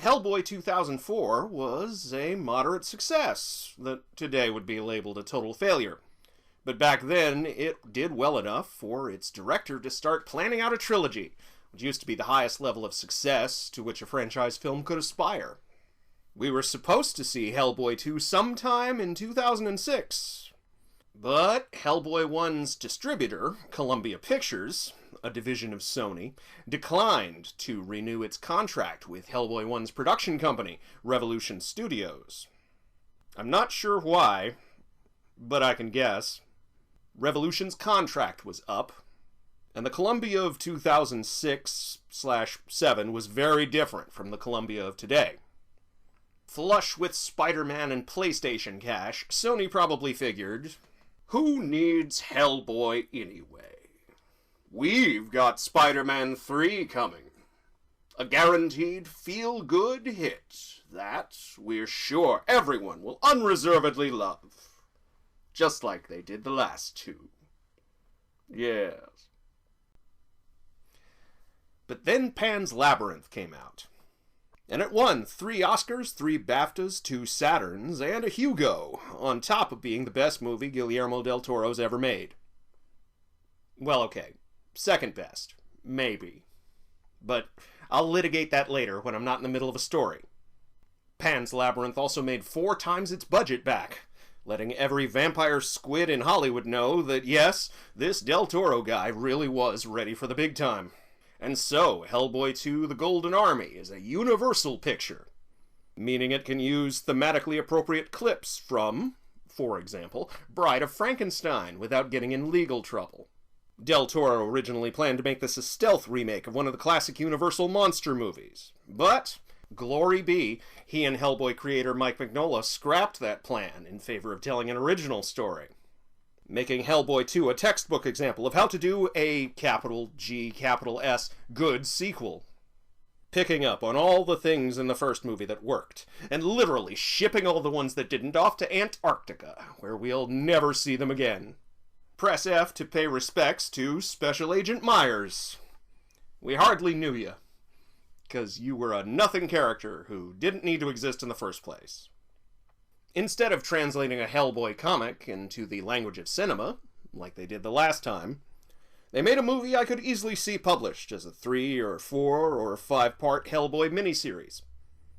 Hellboy 2004 was a moderate success that today would be labeled a total failure. But back then, it did well enough for its director to start planning out a trilogy, which used to be the highest level of success to which a franchise film could aspire. We were supposed to see Hellboy 2 sometime in 2006, but Hellboy 1's distributor, Columbia Pictures, a division of Sony, declined to renew its contract with Hellboy 1's production company, Revolution Studios. I'm not sure why, but I can guess. Revolution's contract was up, and the Columbia of 2006/7 was very different from the Columbia of today. Flush with Spider-Man and PlayStation cash, Sony probably figured, who needs Hellboy anyway? We've got Spider-Man 3 coming. A guaranteed feel-good hit that we're sure everyone will unreservedly love. Just like they did the last two. Yes. But then Pan's Labyrinth came out. And it won 3 Oscars, 3 BAFTAs, 2 Saturns, and a Hugo, on top of being the best movie Guillermo del Toro's ever made. Well, okay. Second best. Maybe. But I'll litigate that later when I'm not in the middle of a story. Pan's Labyrinth also made 4 times its budget back, letting every vampire squid in Hollywood know that, yes, this Del Toro guy really was ready for the big time. And so, Hellboy 2: The Golden Army is a universal picture, meaning it can use thematically appropriate clips from, for example, Bride of Frankenstein without getting in legal trouble. Del Toro originally planned to make this a stealth remake of one of the classic Universal monster movies, but, glory be, he and Hellboy creator Mike Mignola scrapped that plan in favor of telling an original story, making Hellboy 2 a textbook example of how to do a capital G, capital S, good sequel. Picking up on all the things in the first movie that worked, and literally shipping all the ones that didn't off to Antarctica, where we'll never see them again. Press F to pay respects to Special Agent Myers. We hardly knew you, 'cause you were a nothing character who didn't need to exist in the first place. Instead of translating a Hellboy comic into the language of cinema, like they did the last time, they made a movie I could easily see published as a 3 or 4 or 5-part Hellboy miniseries.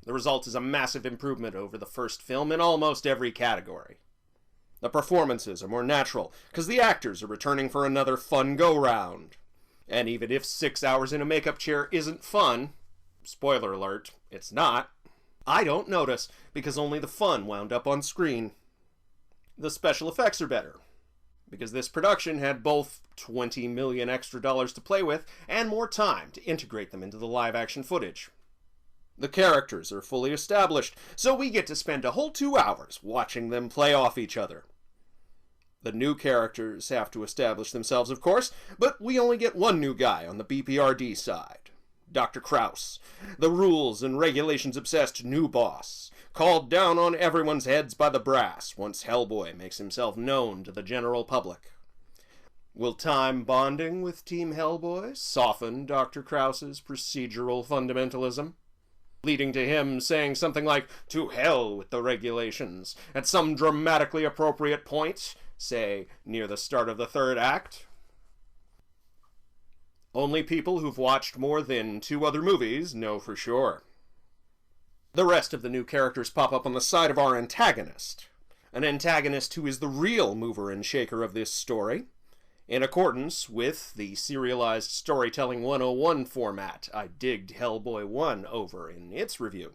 The result is a massive improvement over the first film in almost every category. The performances are more natural, because the actors are returning for another fun go-round. And even if 6 hours in a makeup chair isn't fun, spoiler alert, it's not, I don't notice, because only the fun wound up on screen. The special effects are better, because this production had both $20 million extra dollars to play with, and more time to integrate them into the live-action footage. The characters are fully established, so we get to spend a whole 2 hours watching them play off each other. The new characters have to establish themselves, of course, but we only get one new guy on the BPRD side. Dr. Kraus, the rules and regulations-obsessed new boss, called down on everyone's heads by the brass once Hellboy makes himself known to the general public. Will time bonding with Team Hellboy soften Dr. Kraus's procedural fundamentalism, leading to him saying something like, "To hell with the regulations," at some dramatically appropriate point, say, near the start of the 3rd act? Only people who've watched more than 2 other movies know for sure. The rest of the new characters pop up on the side of our antagonist. An antagonist who is the real mover and shaker of this story, in accordance with the serialized storytelling 101 format I digged Hellboy 1 over in its review.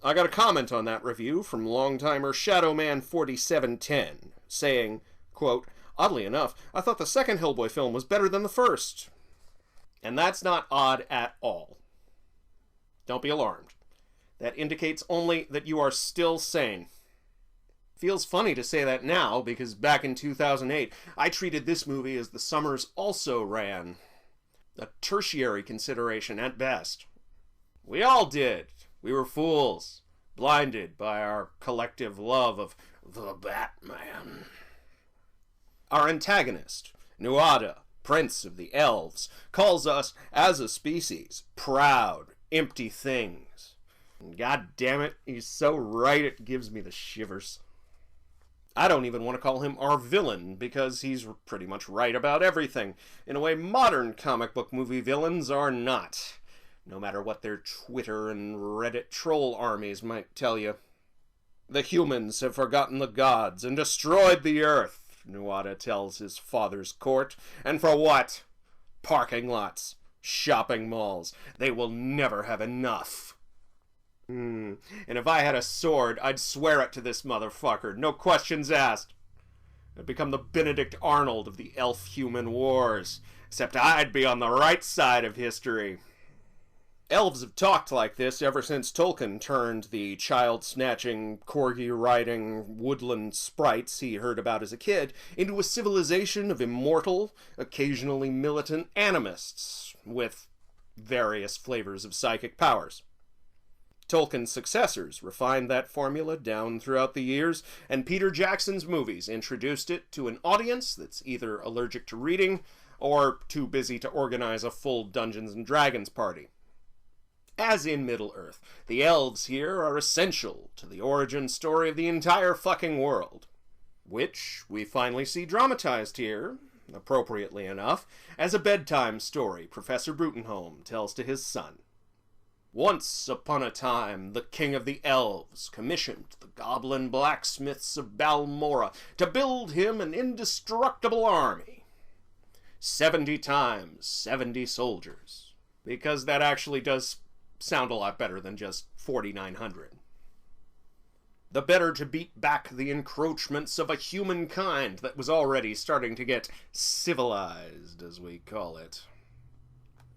I got a comment on that review from longtimer Shadowman4710, saying, quote, "Oddly enough, I thought the second Hellboy film was better than the first." And that's not odd at all. Don't be alarmed. That indicates only that you are still sane. Feels funny to say that now, because back in 2008, I treated this movie as the Summers also ran. A tertiary consideration at best. We all did. We were fools, blinded by our collective love of the Batman. Our antagonist, Nuada, Prince of the Elves, calls us, as a species, proud, empty things. God damn it, he's so right it gives me the shivers. I don't even want to call him our villain, because he's pretty much right about everything, in a way modern comic book movie villains are not, no matter what their Twitter and Reddit troll armies might tell you. The humans have forgotten the gods and destroyed the earth, Nuada tells his father's court, and for what? Parking lots, shopping malls. They will never have enough. And if I had a sword, I'd swear it to this motherfucker, no questions asked. I'd become the Benedict Arnold of the elf-human wars, except I'd be on the right side of history. Elves have talked like this ever since Tolkien turned the child-snatching, corgi-riding woodland sprites he heard about as a kid into a civilization of immortal, occasionally militant animists, with various flavors of psychic powers. Tolkien's successors refined that formula down throughout the years, and Peter Jackson's movies introduced it to an audience that's either allergic to reading or too busy to organize a full Dungeons and Dragons party. As in Middle-earth, the elves here are essential to the origin story of the entire fucking world, which we finally see dramatized here, appropriately enough, as a bedtime story Professor Brutenholm tells to his son. Once upon a time, the king of the elves commissioned the goblin blacksmiths of Balmora to build him an indestructible army. 70 times 70 soldiers, because that actually does sound a lot better than just 4,900. The better to beat back the encroachments of a humankind that was already starting to get civilized, as we call it.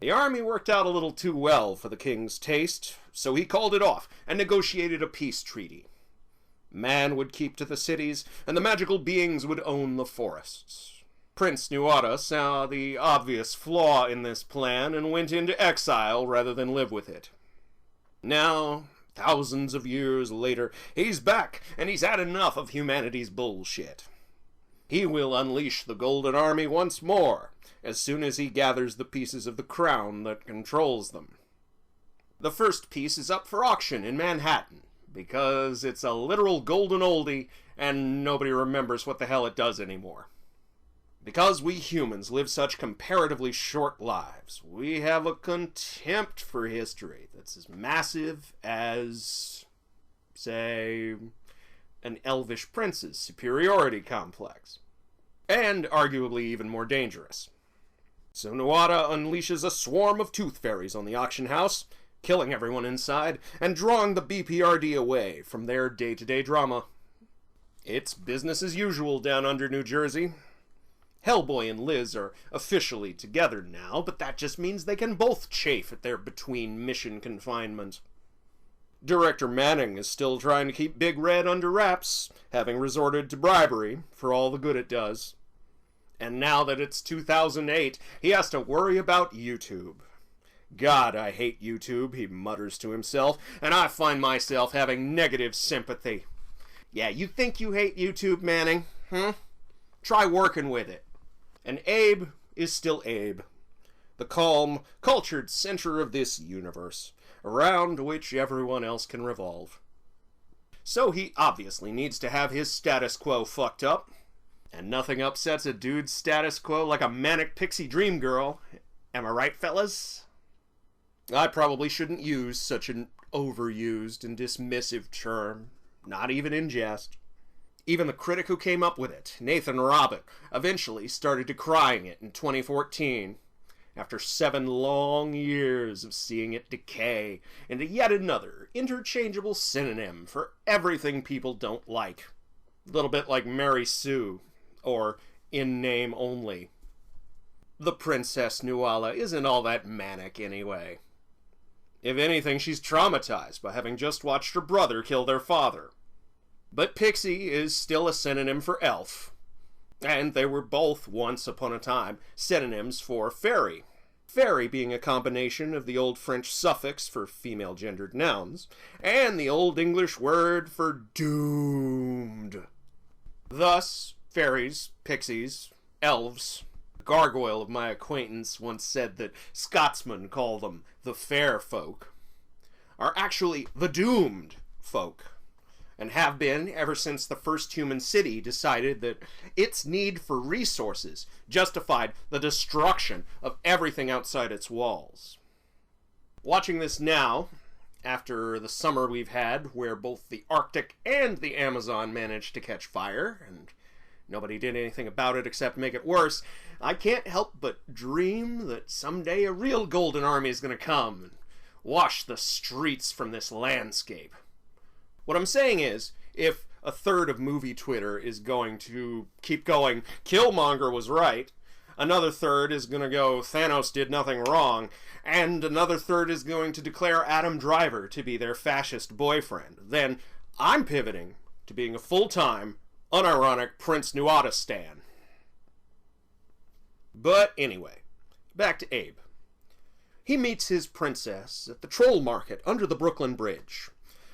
The army worked out a little too well for the king's taste, so he called it off and negotiated a peace treaty. Man would keep to the cities, and the magical beings would own the forests. Prince Nuada saw the obvious flaw in this plan and went into exile rather than live with it. Now, thousands of years later, he's back, and he's had enough of humanity's bullshit. He will unleash the Golden Army once more, as soon as he gathers the pieces of the crown that controls them. The first piece is up for auction in Manhattan, because it's a literal golden oldie, and nobody remembers what the hell it does anymore. Because we humans live such comparatively short lives, we have a contempt for history that's as massive as, say, an elvish prince's superiority complex. And arguably even more dangerous. So Nuada unleashes a swarm of tooth fairies on the auction house, killing everyone inside, and drawing the BPRD away from their day-to-day drama. It's business as usual down under New Jersey. Hellboy and Liz are officially together now, but that just means they can both chafe at their between-mission confinement. Director Manning is still trying to keep Big Red under wraps, having resorted to bribery for all the good it does. And now that it's 2008, he has to worry about YouTube. God, I hate YouTube, he mutters to himself, and I find myself having negative sympathy. Yeah, you think you hate YouTube, Manning? Try working with it. And Abe is still Abe. The calm, cultured center of this universe, around which everyone else can revolve. So he obviously needs to have his status quo fucked up. And nothing upsets a dude's status quo like a manic pixie dream girl. Am I right, fellas? I probably shouldn't use such an overused and dismissive term, not even in jest. Even the critic who came up with it, Nathan Robert, eventually started decrying it in 2014, after 7 long years of seeing it decay into yet another interchangeable synonym for everything people don't like. A little bit like Mary Sue, or in name only. The Princess Nuala isn't all that manic anyway. If anything, she's traumatized by having just watched her brother kill their father. But Pixie is still a synonym for elf. And they were both, once upon a time, synonyms for fairy. Fairy being a combination of the Old French suffix for female-gendered nouns, and the Old English word for doomed. Thus, fairies, pixies, elves. A gargoyle of my acquaintance once said that Scotsmen call them the fair folk. are actually the doomed folk, and have been ever since the first human city decided that its need for resources justified the destruction of everything outside its walls. Watching this now, after the summer we've had, where both the Arctic and the Amazon managed to catch fire, and nobody did anything about it except make it worse, I can't help but dream that someday a real golden army is going to come and wash the streets from this landscape. What I'm saying is, if a third of movie Twitter is going to keep going, Killmonger was right, another third is going to go, Thanos did nothing wrong, and another third is going to declare Adam Driver to be their fascist boyfriend, then I'm pivoting to being a full-time, unironic Prince Nuada stan. But anyway, back to Abe. He meets his princess at the troll market under the Brooklyn Bridge.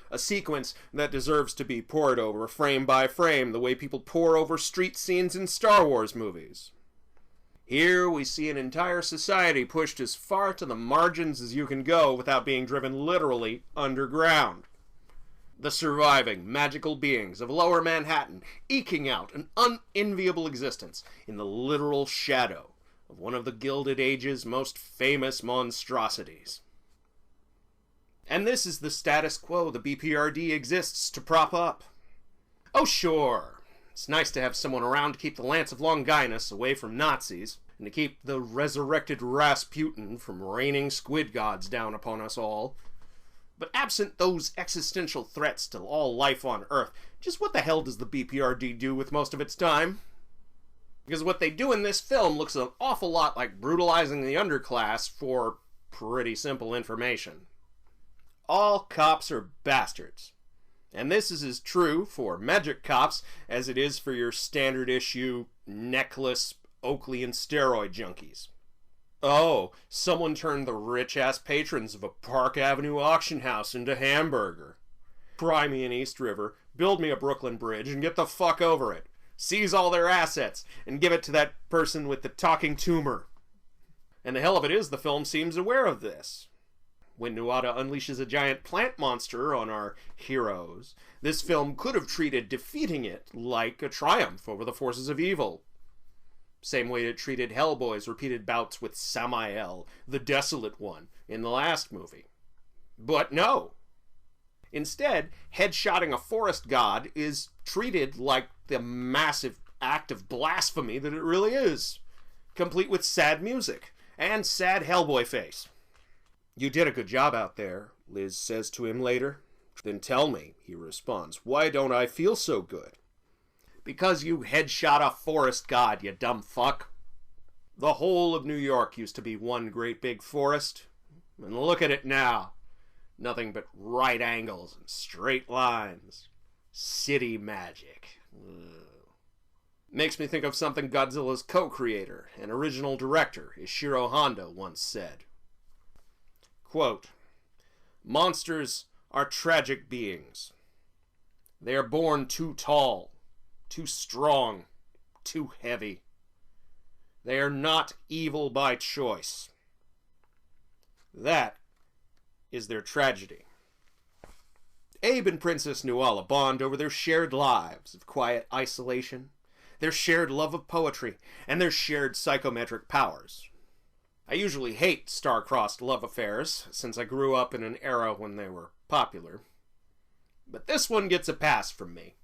A sequence that deserves to be pored over frame by frame the way people pore over street scenes in Star Wars movies. Here we see an entire society pushed as far to the margins as you can go without being driven literally underground. The surviving magical beings of Lower Manhattan eking out an unenviable existence in the literal shadow of one of the Gilded Age's most famous monstrosities. And this is the status quo the BPRD exists to prop up. Oh sure, it's nice to have someone around to keep the Lance of Longinus away from Nazis, and to keep the resurrected Rasputin from raining squid gods down upon us all. But absent those existential threats to all life on Earth, just what the hell does the BPRD do with most of its time? Because what they do in this film looks an awful lot like brutalizing the underclass for pretty simple information. All cops are bastards. And this is as true for magic cops as it is for your standard issue, necklace, Oakley and steroid junkies. Oh, someone turned the rich-ass patrons of a Park Avenue auction house into hamburger. Pry me in East River, build me a Brooklyn Bridge, and get the fuck over it. Seize all their assets, and give it to that person with the talking tumor. And the hell of it is, the film seems aware of this. When Nuada unleashes a giant plant monster on our heroes, this film could have treated defeating it like a triumph over the forces of evil. Same way it treated Hellboy's repeated bouts with Samael, the Desolate One, in the last movie. But no. Instead, headshotting a forest god is treated like the massive act of blasphemy that it really is, complete with sad music and sad Hellboy face. You did a good job out there, Liz says to him later. Then tell me, he responds, why don't I feel so good? Because you headshot a forest god, you dumb fuck. The whole of New York used to be one great big forest, and look at it now. Nothing but right angles and straight lines. City magic. Ugh. Makes me think of something Godzilla's co-creator and original director, Ishiro Honda, once said. Quote, monsters are tragic beings. They are born too tall, too strong, too heavy. They are not evil by choice. That is their tragedy. Abe and Princess Nuala bond over their shared lives of quiet isolation, their shared love of poetry, and their shared psychometric powers. I usually hate star-crossed love affairs, since I grew up in an era when they were popular. But this one gets a pass from me,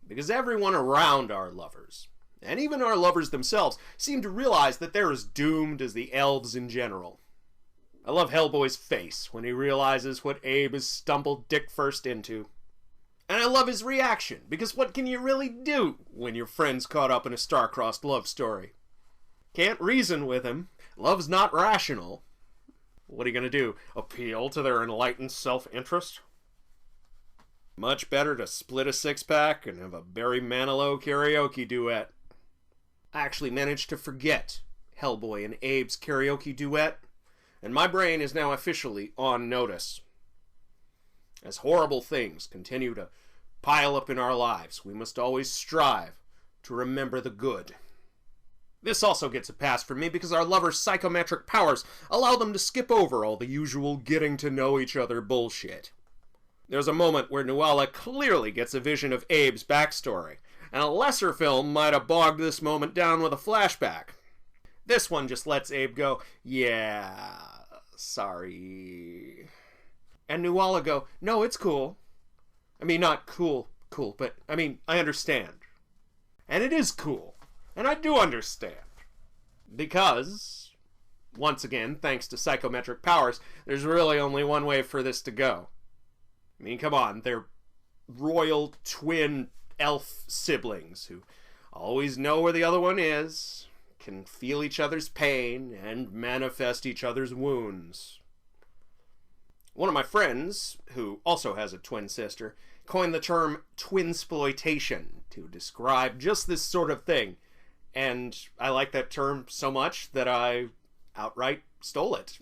because everyone around our lovers, and even our lovers themselves, seem to realize that they're as doomed as the elves in general. I love Hellboy's face when he realizes what Abe has stumbled dick first into. And I love his reaction, because what can you really do when your friend's caught up in a star-crossed love story? Can't reason with him. Love's not rational. What are you going to do? Appeal to their enlightened self-interest? Much better to split a six-pack and have a Barry Manilow karaoke duet. I actually managed to forget Hellboy and Abe's karaoke duet, and my brain is now officially on notice. As horrible things continue to pile up in our lives, we must always strive to remember the good. This also gets a pass from me because our lovers' psychometric powers allow them to skip over all the usual getting to know each other bullshit. There's a moment where Nuala clearly gets a vision of Abe's backstory, and a lesser film might have bogged this moment down with a flashback. This one just lets Abe go, yeah, sorry. And Nuala go, no, it's cool. I mean, not cool, but, I mean, I understand. And it is cool. And I do understand. Because, once again, thanks to psychometric powers, there's really only one way for this to go. I mean, come on, they're royal twin elf siblings who always know where the other one is, can feel each other's pain, and manifest each other's wounds. One of my friends, who also has a twin sister, coined the term twinsploitation to describe just this sort of thing. And I like that term so much that I outright stole it,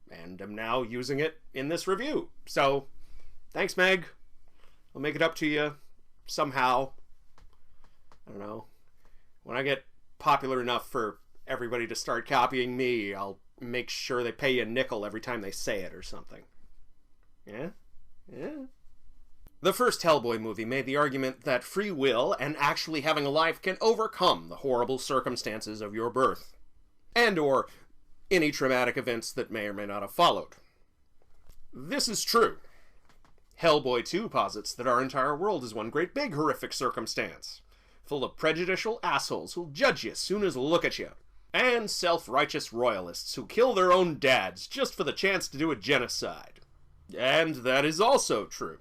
and am now using it in this review. So, thanks, Meg. I'll make it up to you somehow. I don't know. When I get popular enough for everybody to start copying me, I'll make sure they pay you a nickel every time they say it or something. Yeah? Yeah. The first Hellboy movie made the argument that free will and actually having a life can overcome the horrible circumstances of your birth, and or any traumatic events that may or may not have followed. This is true. Hellboy 2 posits that our entire world is one great big horrific circumstance, full of prejudicial assholes who'll judge you as soon as look at you, and self-righteous royalists who kill their own dads just for the chance to do a genocide. And that is also true.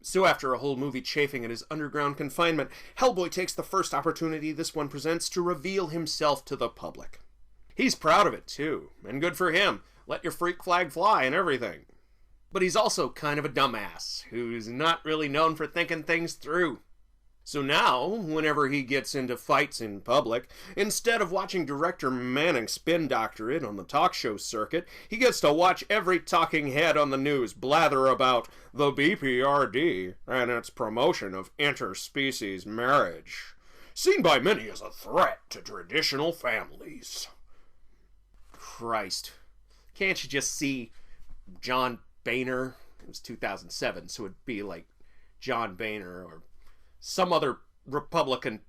So after a whole movie chafing at his underground confinement, Hellboy takes the first opportunity this one presents to reveal himself to the public. He's proud of it too, and good for him. Let your freak flag fly and everything. But he's also kind of a dumbass, who's not really known for thinking things through. So now, whenever he gets into fights in public, instead of watching director Manning spin doctor it on the talk show circuit, he gets to watch every talking head on the news blather about the BPRD and its promotion of interspecies marriage, seen by many as a threat to traditional families. Christ. Can't you just see John Boehner? It was 2007, so it'd be like John Boehner or some other Republican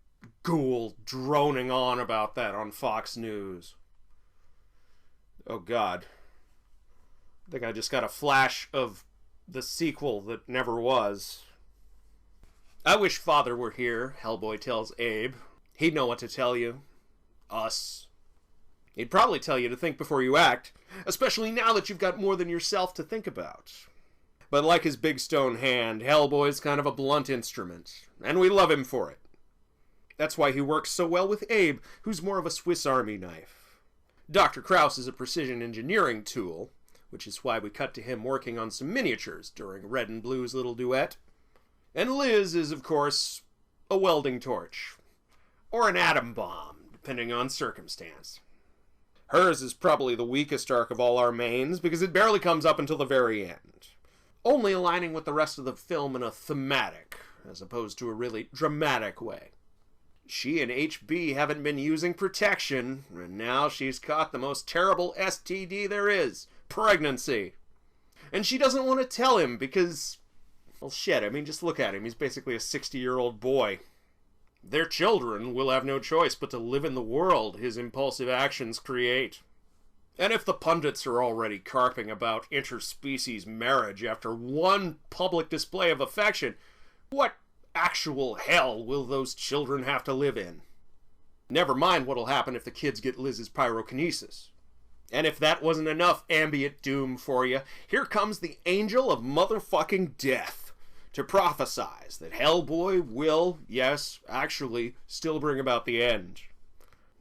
ghoul droning on about that on Fox News. Oh God. I think I just got a flash of the sequel that never was. I wish Father were here, Hellboy tells Abe. He'd know what to tell you. Us. He'd probably tell you to think before you act, especially now that you've got more than yourself to think about. But like his big stone hand, Hellboy's kind of a blunt instrument, and we love him for it. That's why he works so well with Abe, who's more of a Swiss Army knife. Dr. Krauss is a precision engineering tool, which is why we cut to him working on some miniatures during Red and Blue's little duet. And Liz is, of course, a welding torch, or an atom bomb, depending on circumstance. Hers is probably the weakest arc of all our mains, because it barely comes up until the very end, only aligning with the rest of the film in a thematic, as opposed to a really dramatic way. She and HB haven't been using protection, and now she's caught the most terrible STD there is, pregnancy. And she doesn't want to tell him because, well shit, I mean just look at him, he's basically a 60-year-old boy. Their children will have no choice but to live in the world his impulsive actions create. And if the pundits are already carping about interspecies marriage after one public display of affection, what actual hell will those children have to live in? Never mind what'll happen if the kids get Liz's pyrokinesis. And if that wasn't enough ambient doom for you, here comes the angel of motherfucking death to prophesize that Hellboy will, yes, actually, still bring about the end.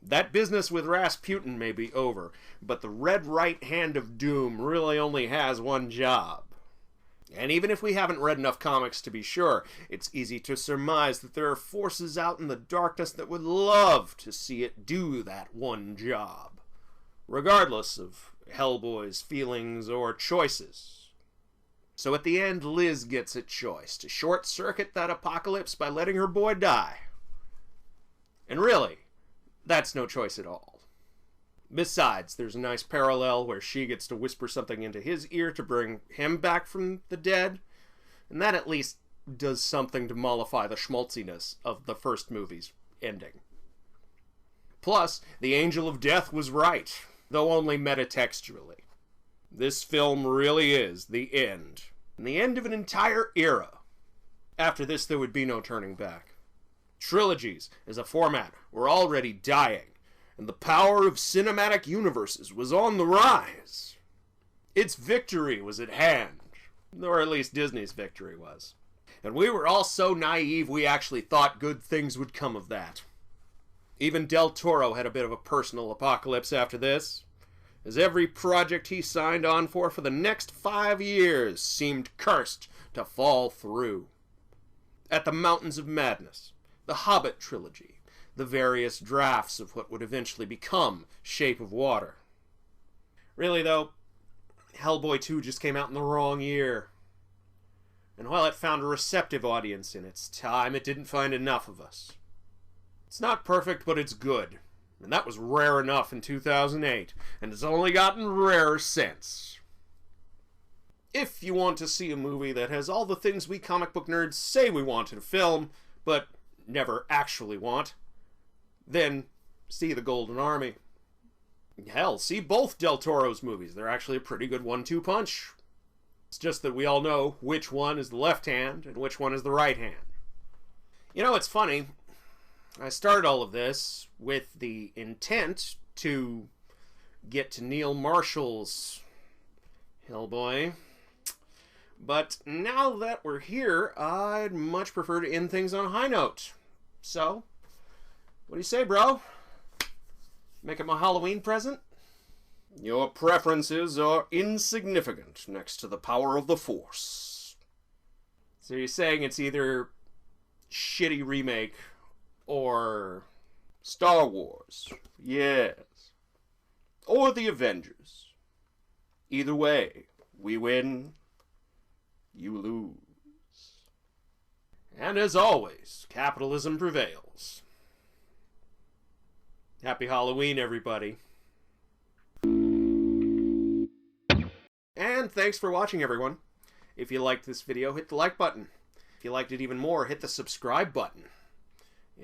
That business with Rasputin may be over, but the red right hand of doom really only has one job. And even if we haven't read enough comics to be sure, it's easy to surmise that there are forces out in the darkness that would love to see it do that one job, regardless of Hellboy's feelings or choices. So at the end, Liz gets a choice to short-circuit that apocalypse by letting her boy die. And really, that's no choice at all. Besides, there's a nice parallel where she gets to whisper something into his ear to bring him back from the dead, And that at least does something to mollify the schmaltziness of the first movie's ending. Plus, the Angel of Death was right, though only metatextually. This film really is the end. And the end of an entire era. After this, there would be no turning back. Trilogies, as a format, were already dying, and the power of cinematic universes was on the rise. Its victory was at hand, or at least Disney's victory was. And we were all so naive we actually thought good things would come of that. Even Del Toro had a bit of a personal apocalypse after this, as every project he signed on for the next 5 years seemed cursed to fall through. At the Mountains of Madness, the Hobbit trilogy, the various drafts of what would eventually become Shape of Water. Really though, Hellboy 2 just came out in the wrong year. And while it found a receptive audience in its time, it didn't find enough of us. It's not perfect, but it's good. And that was rare enough in 2008, and it's only gotten rarer since. If you want to see a movie that has all the things we comic book nerds say we want in a film, but never actually want, then see The Golden Army. Hell, see both Del Toro's movies. They're actually a pretty good 1-2 punch. It's just that we all know which one is the left hand and which one is the right hand. You know, it's funny. I started all of this with the intent to get to Neil Marshall's Hellboy. But now that we're here, I'd much prefer to end things on a high note. So, what do you say, bro? Make it my Halloween present? Your preferences are insignificant next to the power of the Force. So you're saying it's either shitty remake or Star Wars, yes, or the Avengers. Either way, we win, you lose. And as always, capitalism prevails. Happy Halloween, everybody. And thanks for watching, everyone. If you liked this video, hit the like button. If you liked it even more, hit the subscribe button.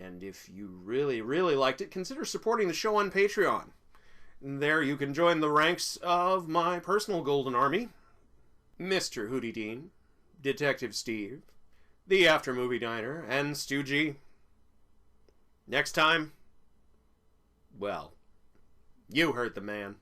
And if you really, really liked it, consider supporting the show on Patreon. There you can join the ranks of my personal Golden Army, Mr. Hootie Dean, Detective Steve, The After Movie Diner, and Stu G. Next time, well, you heard the man.